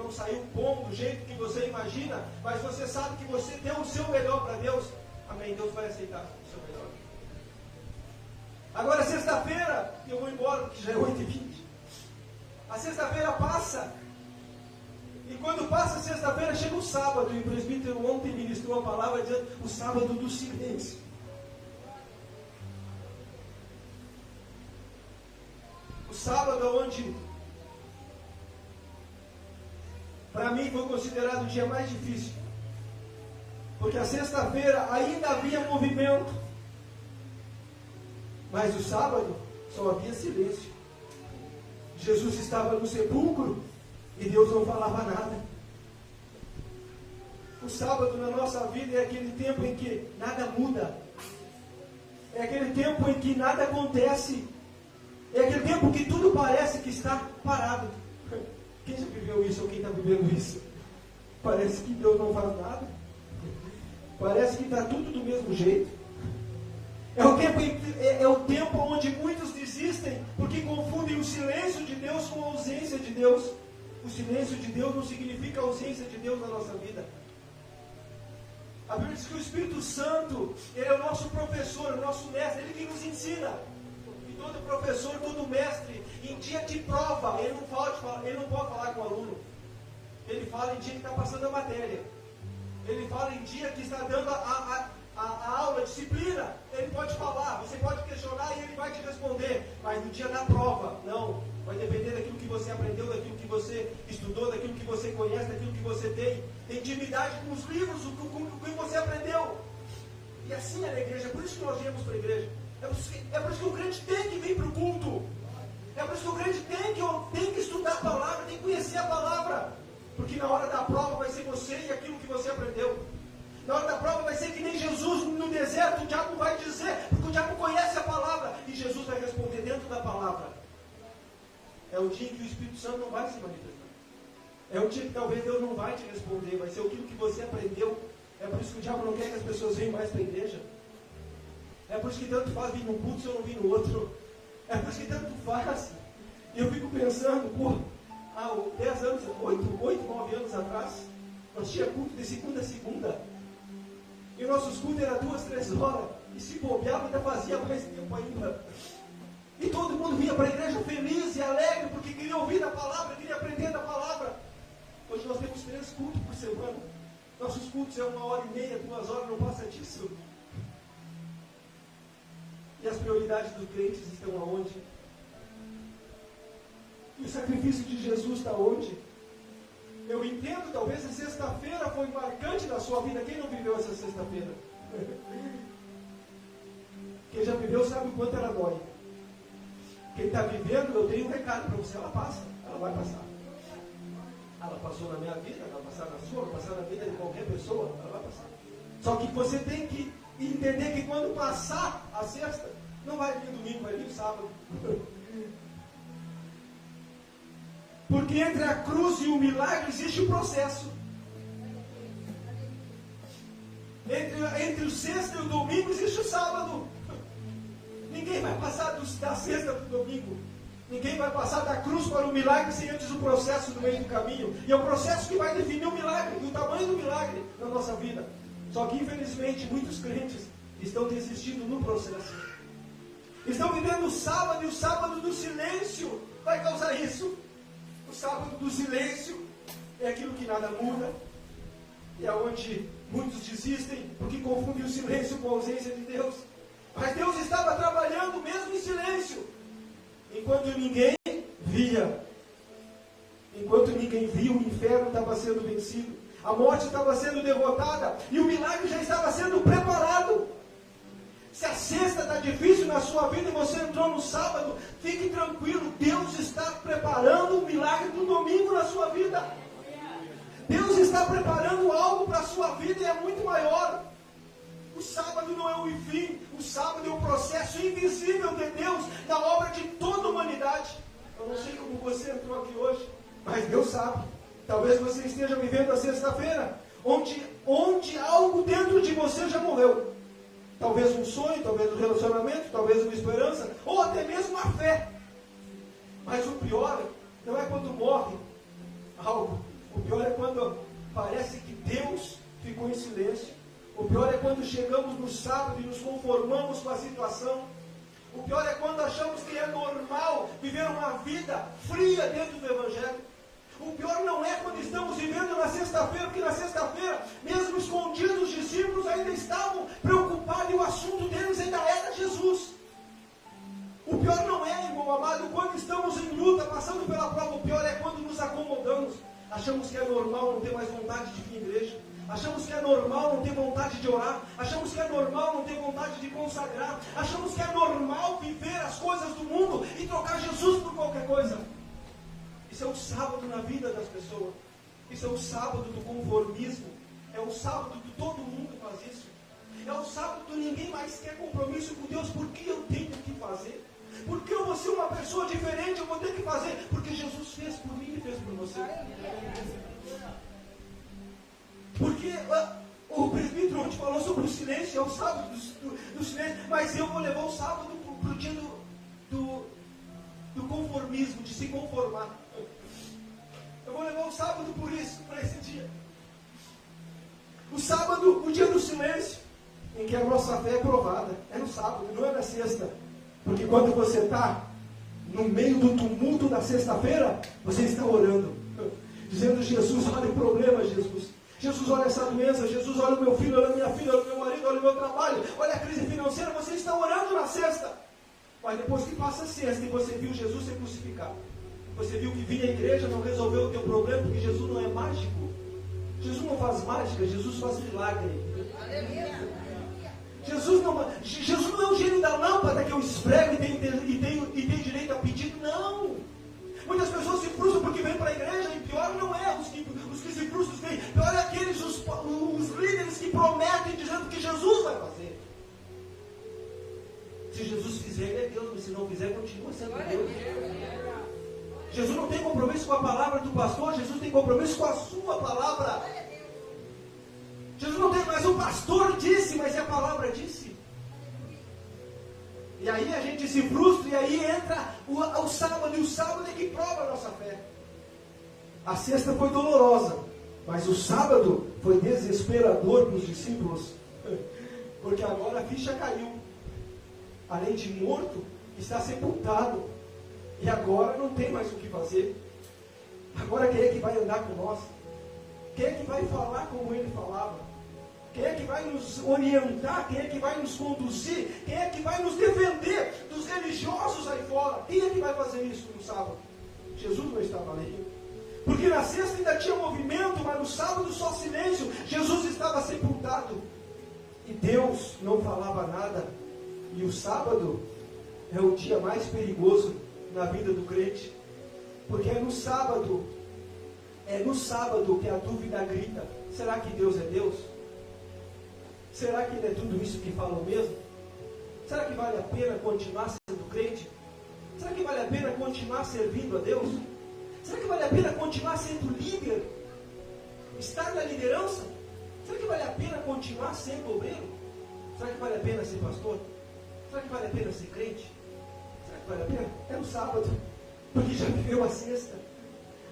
não saiu bom do jeito que você imagina, mas você sabe que você deu o seu melhor para Deus, amém, Deus vai aceitar o seu melhor. Agora, sexta-feira, eu vou embora, porque já é 8h20. A sexta-feira passa, e quando passa a sexta-feira, chega o sábado, e o presbítero ontem ministrou a palavra dizendo, o sábado do silêncio. O sábado onde, para mim, foi considerado o dia mais difícil, porque a sexta-feira ainda havia movimento, mas o sábado só havia silêncio. Jesus estava no sepulcro e Deus não falava nada. O sábado na nossa vida é aquele tempo em que nada muda, é aquele tempo em que nada acontece, é aquele tempo que tudo parece que está parado. Quem já viveu isso ou quem está vivendo isso? Parece que Deus não faz nada, parece que está tudo do mesmo jeito. É o tempo onde muitos desistem porque confundem o silêncio de Deus com a ausência de Deus. O silêncio de Deus não significa a ausência de Deus na nossa vida. A Bíblia diz que o Espírito Santo, ele é o nosso professor, o nosso mestre, ele que nos ensina. E todo professor, todo mestre, em dia de prova, ele não pode falar com o aluno. Ele fala em dia que está passando a matéria. Ele fala em dia que está dando a aula, a disciplina. Ele pode falar, você pode questionar e ele vai te responder. Mas no dia da prova, não. Vai depender daquilo que você aprendeu, daquilo que você estudou, daquilo que você conhece, daquilo que você tem intimidade com os livros, com o que você aprendeu. E assim é na igreja, é por isso que nós viemos para a igreja. É por isso que o crente tem que vir para o culto. É por isso que o crente tem que estudar a palavra, tem que conhecer a palavra. Porque na hora da prova vai ser você e aquilo que você aprendeu. Na hora da prova vai ser que nem Jesus no deserto, o diabo vai dizer, porque o diabo conhece a palavra, e Jesus vai responder dentro da palavra. É o dia em que o Espírito Santo não vai se manifestar. É o dia que talvez Deus não vai te responder, vai ser aquilo que você aprendeu. É por isso que o diabo não quer que as pessoas venham mais para a igreja. É por isso que tanto faz vir num culto se eu não vir no outro. É por isso que tanto faz. E eu fico pensando, há 10 anos, 8, 9 anos atrás, nós tínhamos culto de segunda a segunda. E nossos cultos eram 2, 3 horas. E se bobeava, ainda fazia mais tempo ainda. E todo mundo vinha para a igreja feliz e alegre, porque queria ouvir a palavra, queria aprender da palavra. Hoje nós temos 3 cultos por semana. Nossos cultos é 1h30, 2 horas, não passa disso. E as prioridades dos crentes estão aonde? E o sacrifício de Jesus está onde? Eu entendo, talvez a sexta-feira foi marcante na sua vida. Quem não viveu essa sexta-feira? Quem já viveu sabe o quanto ela dói. Quem está vivendo, eu tenho um recado para você. Ela passa, ela vai passar. Ela passou na minha vida, ela vai passar na sua, vai passar na vida de qualquer pessoa, ela vai passar. Só que você tem que entender que quando passar a sexta, não vai vir domingo, vai vir sábado. Porque entre a cruz e o milagre existe um processo. Entre o sexta e o domingo existe o sábado. Ninguém vai passar da sexta para o domingo. Ninguém vai passar da cruz para o milagre sem antes o processo no meio do caminho. E é o processo que vai definir o milagre, o tamanho do milagre na nossa vida. Só que infelizmente muitos crentes estão desistindo no processo. Estão vivendo o sábado, e o sábado do silêncio vai causar isso. O sábado do silêncio é aquilo que nada muda. E é onde muitos desistem, porque confundem o silêncio com a ausência de Deus. Mas Deus estava trabalhando mesmo em silêncio. Enquanto ninguém via. Enquanto ninguém viu, o inferno estava sendo vencido. A morte estava sendo derrotada. E o milagre já estava sendo preparado. Se a sexta está difícil na sua vida e você entrou no sábado, fique tranquilo. Deus está preparando o milagre do domingo na sua vida. Deus está preparando algo para a sua vida e é muito maior. O sábado não é o fim. O sábado é o processo invisível de Deus na obra de toda a humanidade. Eu não sei como você entrou aqui hoje, mas Deus sabe. Talvez você esteja vivendo a sexta-feira, onde algo dentro de você já morreu. Talvez um sonho, talvez um relacionamento, talvez uma esperança, ou até mesmo a fé. Mas o pior não é quando morre algo. O quando chegamos no sábado e nos conformamos com a situação. O pior é quando achamos que é normal viver uma vida fria dentro do Evangelho. O pior não é quando estamos vivendo na sexta-feira, porque na sexta-feira, mesmo escondidos, os discípulos ainda estavam preocupados e o assunto deles ainda era Jesus. O pior não é, irmão amado, quando estamos em luta, passando pela prova. O pior é quando nos acomodamos. Achamos que é normal não ter mais vontade de vir à igreja. Achamos que é normal não ter vontade de orar. Achamos que é normal não ter vontade de consagrar. Achamos que é normal viver as coisas do mundo e trocar Jesus por qualquer coisa. Isso é o sábado na vida das pessoas. Isso é o sábado do conformismo. É o sábado que todo mundo faz isso. É o sábado que ninguém mais quer compromisso com Deus. Porque eu tenho que fazer. Porque eu vou ser uma pessoa diferente, eu vou ter que fazer. Porque Jesus fez por mim e fez por você. Porque o presbítero ontem falou sobre o silêncio, é o sábado do silêncio. Mas eu vou levar o sábado para o dia do conformismo, de se conformar. Eu vou levar o sábado por isso, para esse dia. O sábado, o dia do silêncio, em que a nossa fé é provada. É no sábado, não é na sexta. Porque quando você está no meio do tumulto da sexta-feira, você está orando. Dizendo, Jesus, olha o problema, Jesus. Jesus, olha essa doença. Jesus, olha o meu filho, olha a minha filha, olha o meu marido, olha o meu trabalho. Olha a crise financeira. Você está orando na sexta. Mas depois que passa a sexta e você viu Jesus ser crucificado, você viu que vir à igreja não resolveu o teu problema, porque Jesus não é mágico. Jesus não faz mágica, Jesus faz milagre. Jesus não é o gênio da lâmpada que eu esfrego e tenho direito a pedir. Não. Muitas pessoas se frustram porque vêm para a igreja, e pior não é os que se frustram, vêm. Pior é aqueles, os líderes que prometem dizendo que Jesus vai fazer. Se Jesus fizer, ele é Deus, mas se não fizer, continua sendo Deus. Jesus não tem compromisso com a palavra do pastor, Jesus tem compromisso com a sua palavra. Jesus não tem, mas o pastor disse, mas a palavra disse. E aí a gente se frustra, e aí entra o sábado, e o sábado é que prova a nossa fé. A sexta foi dolorosa, mas o sábado foi desesperador para os discípulos, porque agora a ficha caiu. Além de morto, está sepultado. E agora não tem mais o que fazer. Agora quem é que vai andar com nós? Quem é que vai falar como ele falava? Quem é que vai nos orientar? Quem é que vai nos conduzir? Quem é que vai nos defender dos religiosos aí fora? Quem é que vai fazer isso no sábado? Jesus não estava ali. Porque na sexta ainda tinha movimento, mas no sábado só silêncio. Jesus estava sepultado. E Deus não falava nada. E o sábado é o dia mais perigoso na vida do crente. Porque é no sábado que a dúvida grita. Será que Deus é Deus? Será que Ele é tudo isso que falam mesmo? Será que vale a pena continuar sendo crente? Será que vale a pena continuar servindo a Deus? Será que vale a pena continuar sendo líder? Estar na liderança? Será que vale a pena continuar sendo obreiro? Será que vale a pena ser pastor? Será que vale a pena ser crente? Será que vale a pena? É no sábado, porque já viveu a sexta.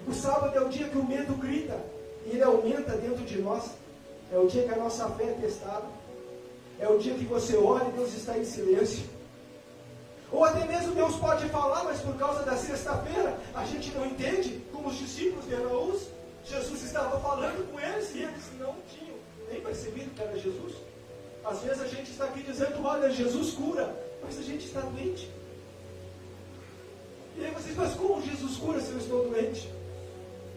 O sábado é o dia que o medo grita, e ele aumenta dentro de nós. É o dia que a nossa fé é testada. É o dia que você ora e Deus está em silêncio. Ou até mesmo Deus pode falar, mas por causa da sexta-feira, a gente não entende, como os discípulos de Emaús. Jesus estava falando com eles e eles não tinham nem percebido que era Jesus. Às vezes a gente está aqui dizendo, olha, Jesus cura, mas a gente está doente. E aí vocês, mas como Jesus cura se eu estou doente?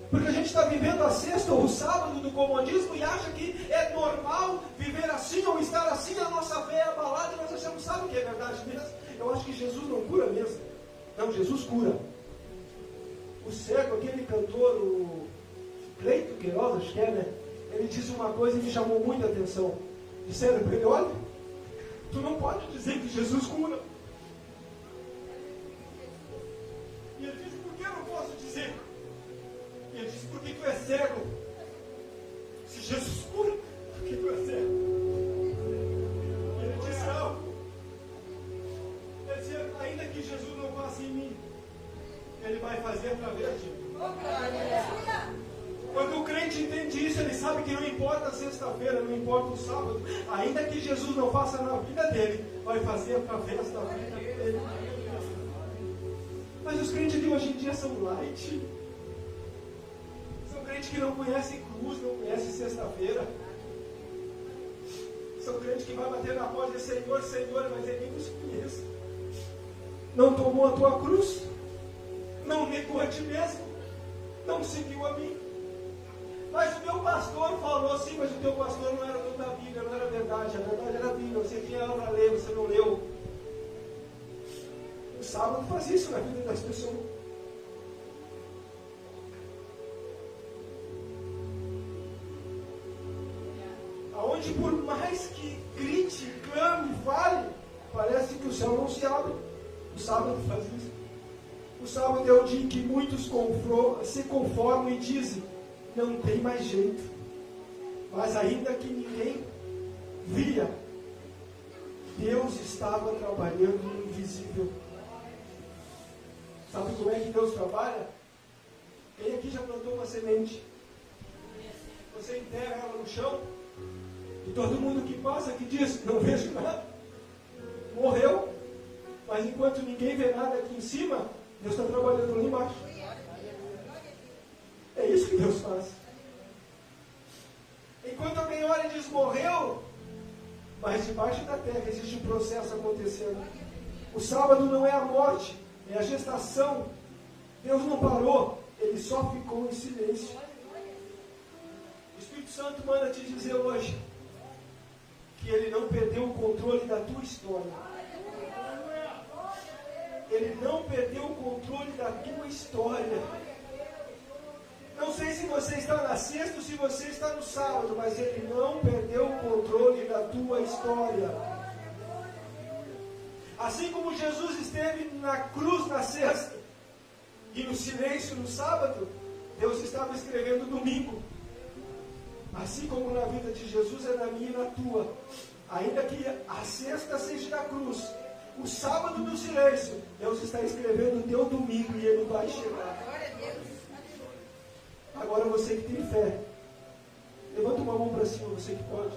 Porque a gente está vivendo a sexta ou o sábado do comodismo e acha que é normal viver assim ou estar assim, a nossa fé é abalada e nós achamos, sabe o que é verdade mesmo? Eu acho que Jesus não cura mesmo. Não, Jesus cura. O cego, aquele cantor, o Cleito Queiroz, acho que é, né? Ele disse uma coisa e me chamou muita atenção. Disseram para ele, olha, tu não pode dizer que Jesus cura. E ele disse, por que eu não posso dizer? E ele disse, porque tu é cego. Se Jesus cura, por que tu é cego? E ele disse, não. Ele disse, ainda que Jesus não faça em mim, Ele vai fazer através de mim. Quando o crente entende isso, ele sabe sabe que não importa a sexta-feira, não importa o sábado, ainda que Jesus não faça na vida dele, vai fazer através da vida dele. Mas os crentes de hoje em dia são light. São crentes que não conhecem cruz, não conhecem sexta-feira. São crentes que vai bater na porta e dizer, Senhor, Senhor, mas ele nem nos conhece. Não tomou a tua cruz, não negou a ti mesmo, não seguiu a mim. Mas o meu pastor falou assim, mas o teu pastor não era toda a Bíblia, não era verdade, a verdade era a Bíblia, você tinha ela para ler, você não leu. O sábado faz isso na vida das pessoas. Aonde por mais que grite, clame, fale, parece que o céu não se abre. O sábado faz isso. O sábado é o dia em que muitos se conformam e dizem, não tem mais jeito. Mas ainda que ninguém via, Deus estava trabalhando no invisível. Sabe como é que Deus trabalha? Quem aqui já plantou uma semente? Você enterra ela no chão, e todo mundo que passa que diz, não vejo nada. Morreu. Mas enquanto ninguém vê nada aqui em cima, Deus está trabalhando lá embaixo. É isso que Deus faz. Enquanto alguém olha e diz, morreu, mas debaixo da terra existe um processo acontecendo. O sábado não é a morte, é a gestação. Deus não parou, Ele só ficou em silêncio. O Espírito Santo manda te dizer hoje que Ele não perdeu o controle da tua história. Ele não perdeu o controle da tua história. Não sei se você está na sexta ou se você está no sábado, mas Ele não perdeu o controle da tua história. Assim como Jesus esteve na cruz na sexta e no silêncio no sábado, Deus estava escrevendo domingo. Assim como na vida de Jesus é na minha e na tua. Ainda que a sexta seja na cruz, o sábado no silêncio, Deus está escrevendo o teu domingo e Ele vai chegar. Agora você que tem fé, levanta uma mão para cima, você que pode.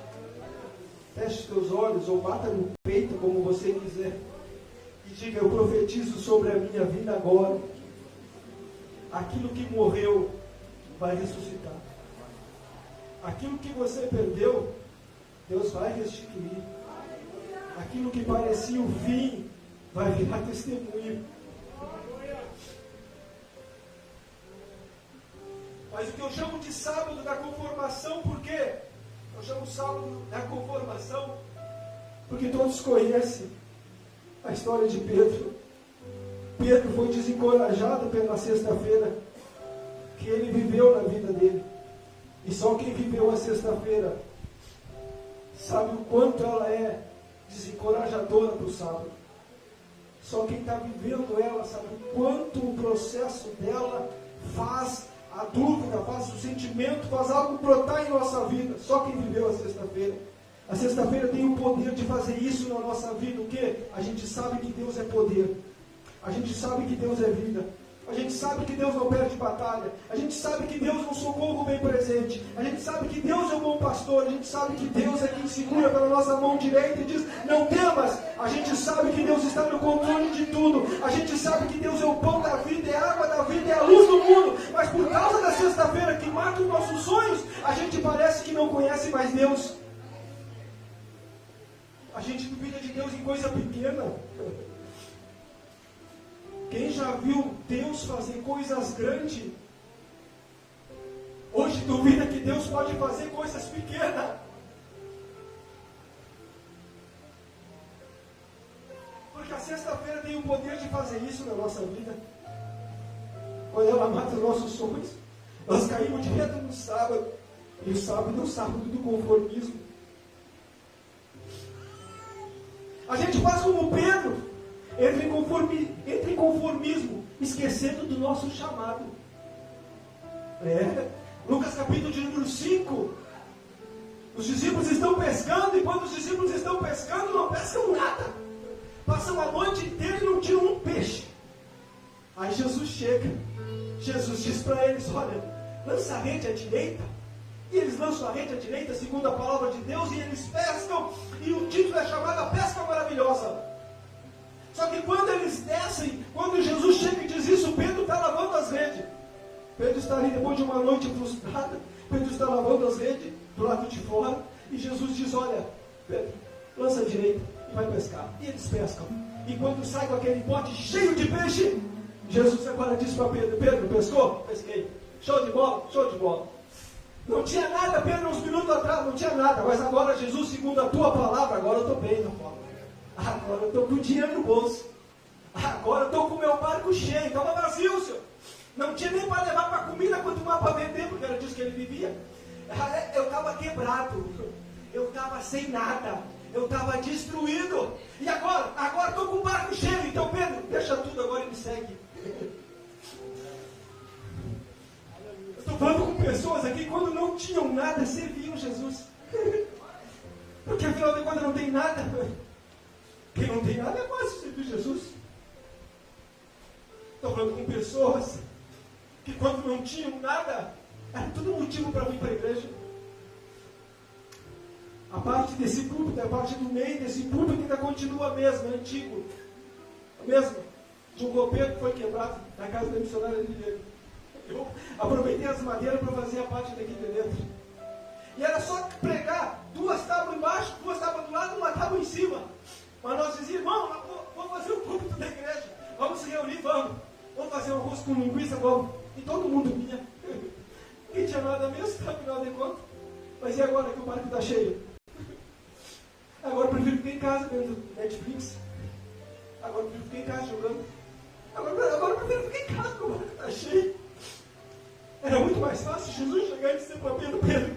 Feche os teus olhos ou bata no peito como você quiser. E diga, eu profetizo sobre a minha vida agora. Aquilo que morreu vai ressuscitar. Aquilo que você perdeu, Deus vai restituir. Aquilo que parecia o fim, vai virar testemunho. Mas o que eu chamo de sábado da conformação, por quê? Eu chamo sábado da conformação, porque todos conhecem a história de Pedro. Pedro foi desencorajado pela sexta-feira que ele viveu na vida dele. E só quem viveu a sexta-feira sabe o quanto ela é desencorajadora para o sábado. Só quem está vivendo ela sabe o quanto o processo dela faz a dúvida, faz o sentimento, faz algo brotar em nossa vida. Só quem viveu a sexta-feira. A sexta-feira tem o poder de fazer isso na nossa vida. O quê? A gente sabe que Deus é poder. A gente sabe que Deus é vida. A gente sabe que Deus não perde batalha. A gente sabe que Deus é um socorro bem presente. A gente sabe que Deus é o bom pastor. A gente sabe que Deus é quem segura pela nossa mão direita e diz, não temas. A gente sabe que Deus está no controle de tudo. A gente sabe que Deus é o pão da vida, é a água da vida, é a luz do mundo. Mas por causa da sexta-feira que mata os nossos sonhos, a gente parece que não conhece mais Deus. A gente duvida de Deus em coisa pequena. Quem já viu Deus fazer coisas grandes, hoje duvida que Deus pode fazer coisas pequenas. Porque a sexta-feira tem o poder de fazer isso na nossa vida. Quando ela mata os nossos sonhos, nós caímos direto no sábado. E o sábado é o sábado do conformismo. A gente faz como Pedro. Entra em conformismo, esquecendo do nosso chamado. Lucas capítulo de número 5. Os discípulos estão pescando, e quando os discípulos estão pescando, não pescam nada. Passam a noite inteira e não tiram um peixe. Aí Jesus chega. Jesus diz para eles, olha, lança a rede à direita E eles lançam a rede à direita, segundo a palavra de Deus, e eles pescam, e o título é chamado A Pesca Maravilhosa. Só que quando eles descem, quando Jesus chega e diz isso, Pedro está lavando as redes. Pedro está ali depois de uma noite frustrada, Pedro está lavando as redes do lado de fora, e Jesus diz, olha, Pedro, lança à direita e vai pescar. E eles pescam. E quando sai com aquele bote cheio de peixe, Jesus agora diz para Pedro, Pedro, pescou? Pesquei. Show de bola? Show de bola. Não tinha nada, Pedro, uns minutos atrás, não tinha nada, mas agora, Jesus, segundo a tua palavra, agora eu estou bem na forma. Agora eu estou com dinheiro no bolso. Agora eu estou com o meu barco cheio. Estava vazio, senhor. Não tinha nem para levar para comida, quanto mais para vender, porque era disso que ele vivia. Eu estava quebrado. Eu estava sem nada. Eu estava destruído. E agora? Agora estou com o barco cheio. Então, Pedro, deixa tudo agora e me segue. Eu estou falando com pessoas aqui, quando não tinham nada, serviam Jesus. Porque afinal de contas não tem nada. Quem não tem nada é fácil servir Jesus. Estou falando com pessoas que quando não tinham nada, era tudo motivo para vir para a igreja. A parte desse púlpito, a parte do meio desse púlpito ainda continua a mesma, é antigo. A mesma. De um copeiro que foi quebrado na casa da missionária de dentro. Eu aproveitei as madeiras para fazer a parte daqui de dentro. E era só pregar. Duas tábuas embaixo, duas tábuas do lado, uma tábua em cima. Mas nós dizíamos, irmão, vamos fazer o púlpito da igreja. Vamos se reunir, vamos. Vamos fazer um arroz com linguiça, vamos. E todo mundo vinha. Ninguém tinha nada mesmo, afinal de contas. Mas e agora que o barco está cheio? Agora eu prefiro ficar em casa vendo Netflix. Agora eu prefiro ficar em casa jogando. Agora eu prefiro ficar em casa porque o barco está cheio. Era muito mais fácil Jesus chegar e dizer para Pedro, Pedro,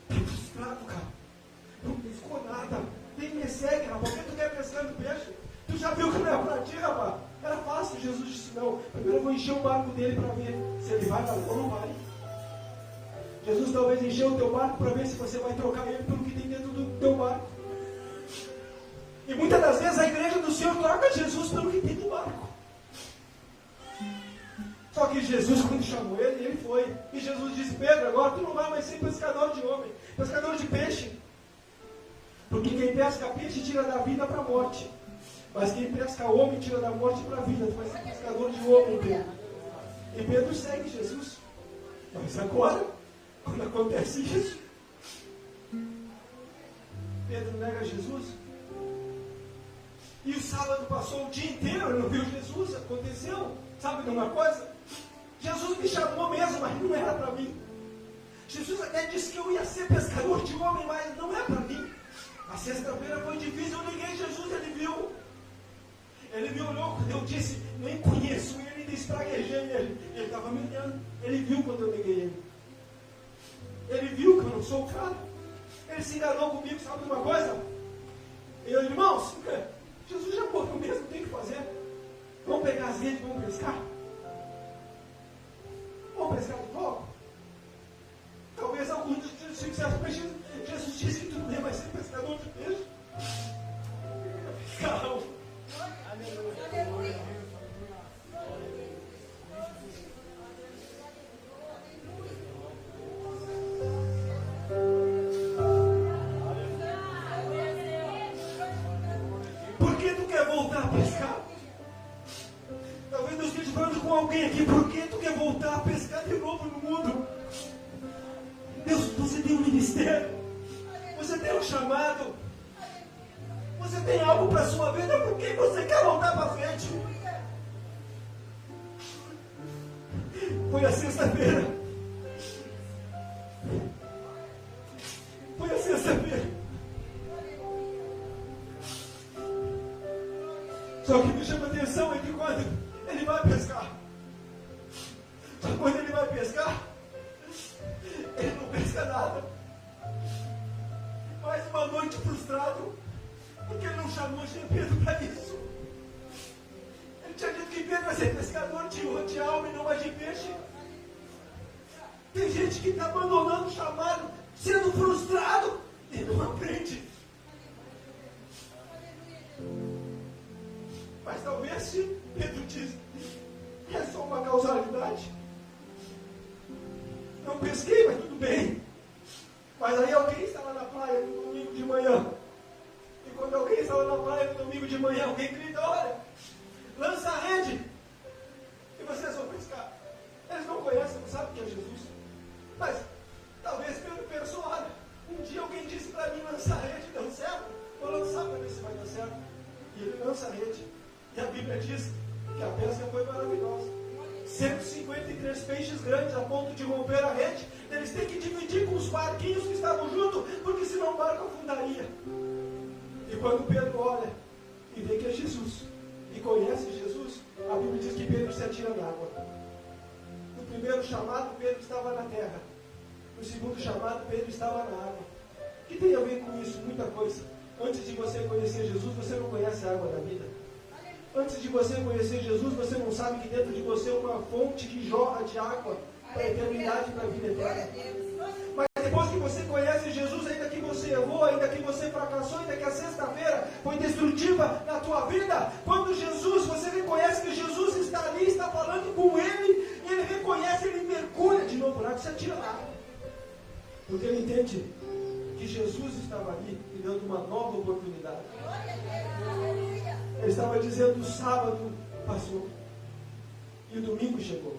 tá frustrado, cara. Não pescou nada. Nem me segue, rapaz. Por que tu quer pescando peixe? Tu já viu que não é para ti, rapaz? Era fácil. Jesus disse, não. Primeiro eu vou encher o barco dele para ver se ele vai ou não vai. Jesus talvez encheu o teu barco para ver se você vai trocar ele pelo que tem dentro do teu barco. E muitas das vezes a igreja do Senhor troca Jesus pelo que tem no barco. Só que Jesus, quando chamou ele, ele foi. E Jesus disse, Pedro, agora tu não vai mais ser pescador de homem, pescador de peixe. Porque quem pesca peixe tira da vida para a morte. Mas quem pesca homem tira da morte para a vida. Tu vai ser pescador de homem, Pedro. E Pedro segue Jesus. Mas agora, quando acontece isso, Pedro nega Jesus. E o sábado passou o dia inteiro, ele não viu Jesus, aconteceu. Sabe de uma coisa? Jesus me chamou mesmo, mas não era para mim. Jesus até disse que eu ia ser pescador de homem, mas não é para mim. A sexta-feira foi difícil, eu liguei Jesus, ele viu. Ele me olhou quando eu disse, nem conheço ele, ainda espraguejei ele. Ele estava me olhando. Ele viu quando eu neguei ele. Ele viu que eu não sou o cara. Ele se enganou comigo, sabe de uma coisa? Eu, irmãos, Jesus já morreu mesmo, tem que fazer. Vamos pegar as redes, vamos pescar? Vamos pescar de novo? Talvez alguns se dissessem, mas Jesus disse que tudo bem, vai ser pescador de peixe. Calma. Aleluia. Por que tu quer voltar a pescar? Talvez eu esteja falando com alguém aqui. Por que tu quer voltar a pescar de novo no mundo? Deus, você tem um ministério. Você tem um chamado. Você tem algo para a sua vida. Por que você quer voltar para frente? Foi a sexta-feira. Foi a sexta-feira. Só que me chama a atenção é que quando ele vai pescar, só quando ele vai pescar, ele não pesca nada. Mais uma noite frustrado, porque ele não chamou Pedro para isso. Ele tinha dito que Pedro vai ser pescador de alma e não mais de peixe. Tem gente que está abandonando o chamado, sendo frustrado e não aprende. Mas talvez se Pedro diz, é só uma causalidade. Não pesquei, mas tudo bem. Mas aí alguém estava na praia no domingo de manhã. E quando alguém estava na praia no domingo de manhã, alguém grita, olha, lança a rede. E vocês vão pescar. Eles não conhecem, não sabem o que é Jesus. Mas talvez Pedro pensou, olha, um dia alguém disse para mim lançar a rede, deu certo. Vou lançar para ver se vai dar certo. E ele lança a rede. E a Bíblia diz que a pesca foi maravilhosa. 153 peixes grandes a ponto de romper a rede. Eles têm que dividir com os barquinhos que estavam junto, porque senão o barco afundaria. E quando Pedro olha e vê que é Jesus, e conhece Jesus, a Bíblia diz que Pedro se atira na água. No primeiro chamado, Pedro estava na terra. No segundo chamado, Pedro estava na água. O que tem a ver com isso? Muita coisa. Antes de você conhecer Jesus, você não conhece a água da vida. Antes de você conhecer Jesus, você não sabe que dentro de você é uma fonte que jorra de água para a eternidade, para a vida eterna. Mas depois que você conhece Jesus, ainda que você errou, ainda que você fracassou, ainda que a sexta-feira foi destrutiva na tua vida, quando Jesus, você reconhece que Jesus está ali, está falando com ele, e ele reconhece, ele mergulha de novo lá, que se atira lá. Porque ele entende que Jesus estava ali e dando uma nova oportunidade. Ele estava dizendo, o sábado passou e o domingo chegou.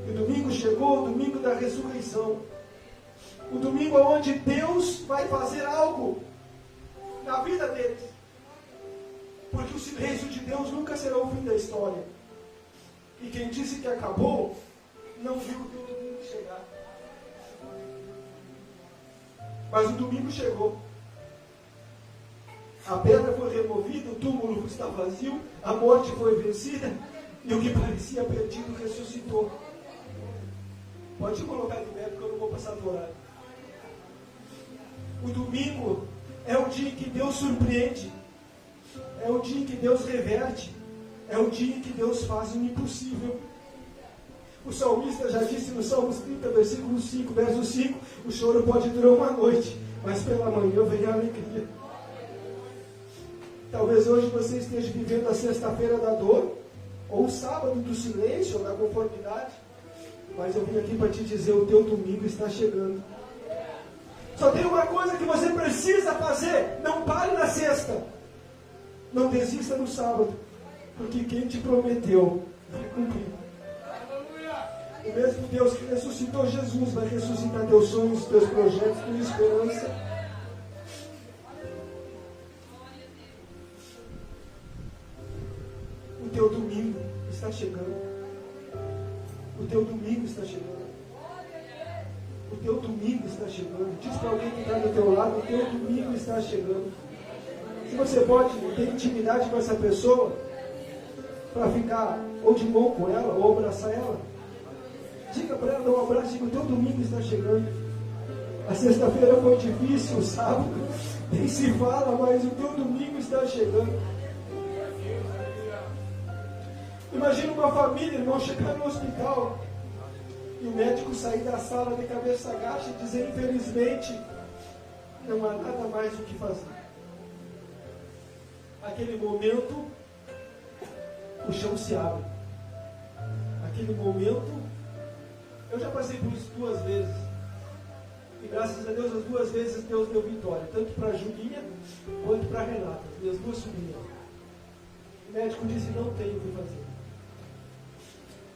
E o domingo chegou, o domingo da ressurreição. O domingo onde Deus vai fazer algo na vida deles. Porque o silêncio de Deus nunca será o fim da história. E quem disse que acabou, não viu o domingo chegar. Mas o domingo chegou. A pedra foi removida, o túmulo está vazio, a morte foi vencida, e o que parecia perdido ressuscitou. Pode colocar de pé, porque eu não vou passar do horário. O domingo é o dia em que Deus surpreende, é o dia em que Deus reverte, é o dia em que Deus faz o impossível. O salmista já disse no Salmos 30, versículo 5, verso 5, o choro pode durar uma noite, mas pela manhã vem a alegria. Talvez hoje você esteja vivendo a sexta-feira da dor, ou o sábado do silêncio, ou da conformidade, mas eu vim aqui para te dizer, o teu domingo está chegando. Só tem uma coisa que você precisa fazer, não pare na sexta, não desista no sábado, porque quem te prometeu vai cumprir. O mesmo Deus que ressuscitou Jesus vai ressuscitar teus sonhos, teus projetos, tua esperança. O teu domingo está chegando. O teu domingo está chegando. O teu domingo está chegando. Diz para alguém que está do teu lado, o teu domingo está chegando. Se você pode ter intimidade com essa pessoa, para ficar ou de mão com ela, ou abraçar ela, diga para ela, dá um abraço, diga, o teu domingo está chegando. A sexta-feira foi difícil, o sábado nem se fala, mas o teu domingo está chegando. Imagina uma família, irmão, chegar no hospital e o médico sair da sala de cabeça baixa e dizer, infelizmente, não há nada mais o que fazer. Aquele momento, o chão se abre. Aquele momento, eu já passei por isso 2 vezes. E graças a Deus, as 2 vezes Deus deu vitória. Tanto para a Julinha, quanto para a Renata, minhas 2 sobrinhas. O médico disse, não tem o que fazer.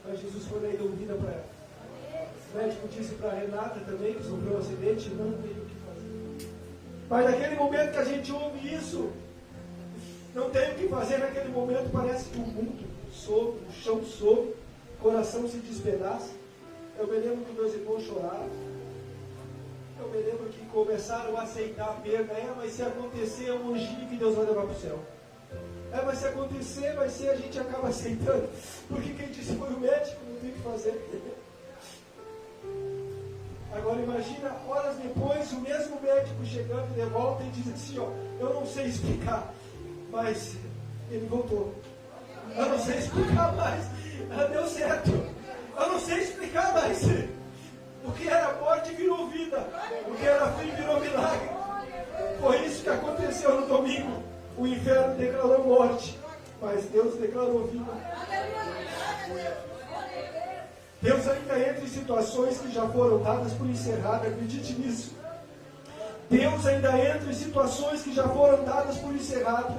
Mas Jesus foi lá e deu vida para ela. O médico disse para a Renata também, que sofreu um acidente, não tem o que fazer. Mas naquele momento que a gente ouve isso, não tem o que fazer, naquele momento parece que o mundo sobe, o chão sobe, o coração se despedaça. Eu me lembro que meus irmãos choraram. Eu me lembro que começaram a aceitar a perda. Mas se acontecer, é um anjinho que Deus vai levar para o céu. Mas se acontecer, vai ser, a gente acaba aceitando. Porque quem disse foi o médico, não tem o que fazer. Agora imagina, horas depois, o mesmo médico chegando de volta e diz assim, ó, eu não sei explicar, mas ele voltou. Eu não sei explicar mais, deu certo. Eu não sei explicar mais. O que era morte virou vida. O que era fim virou milagre. Foi isso que aconteceu no domingo. O inferno declarou morte, mas Deus declarou vida. Deus ainda entra em situações que já foram dadas por encerrado, acredite nisso. Deus ainda entra em situações que já foram dadas por encerrado.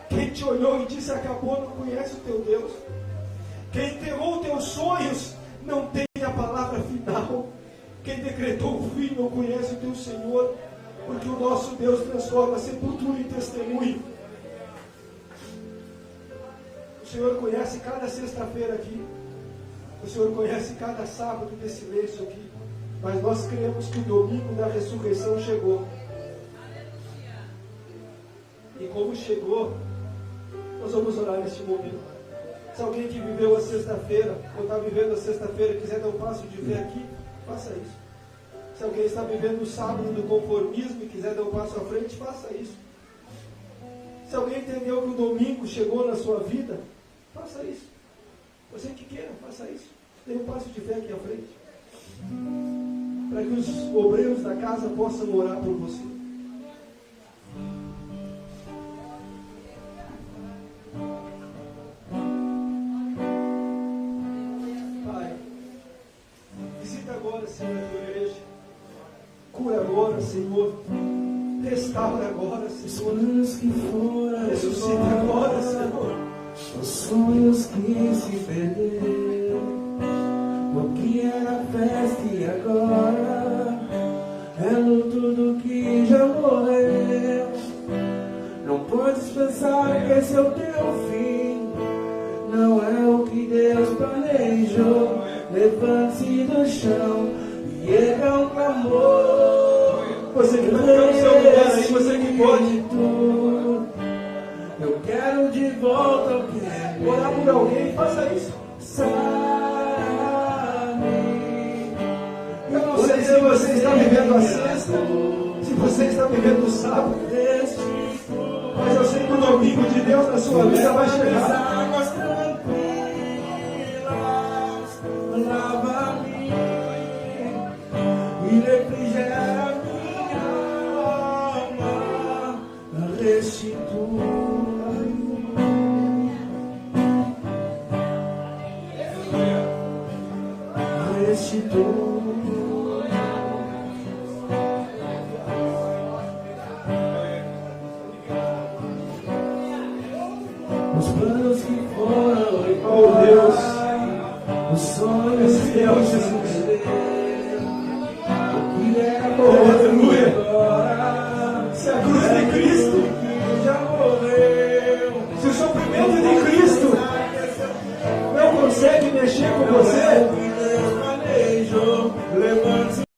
Quem te olhou e disse acabou, não conhece o teu Deus. Quem enterrou teus sonhos não tem a palavra final. Quem decretou o fim não conhece o teu Senhor, porque o nosso Deus transforma a sepultura em testemunho. O Senhor conhece cada sexta-feira aqui. O Senhor conhece cada sábado de silêncio aqui. Mas nós cremos que o domingo da ressurreição chegou. E como chegou, nós vamos orar neste momento. Se alguém que viveu a sexta-feira, ou está vivendo a sexta-feira, quiser dar um passo de fé aqui, faça isso. Se alguém está vivendo o sábado do conformismo e quiser dar um passo à frente, faça isso. Se alguém entendeu que o domingo chegou na sua vida, faça isso. Você que queira, faça isso. Dê um passo de fé aqui à frente. Para que os obreiros da casa possam orar por você. Pai, visita agora, Senhor, a tua igreja. Cura agora, Senhor. Restaura agora, Senhor. Ressuscita agora, Senhor. Os sonhos que se perderam, o que era festa e agora é luto do que já morreu. Não podes pensar que esse é o teu fim, não é o que Deus planejou. Levante-se do chão e erga um clamor. Você que está ficando no seu lugar aí, você que pode. Eu quero de volta o que é meu. Orar por alguém, faça isso. Eu não sei se você está vivendo a sexta, se você está vivendo o sábado, mas eu sei que o domingo de Deus na sua vida vai chegar. Águas tranquilas, lava-me e refrigera minha alma, restitui. Os planos que foram, Oh Deus, os sonhos que Deus, se Jesus. perderam, o que era Oh, aleluia. agora, Se a cruz de Cristo, que já morreu. se o sofrimento de Cristo não consegue mexer com você, Que Deus planejou, levante-se.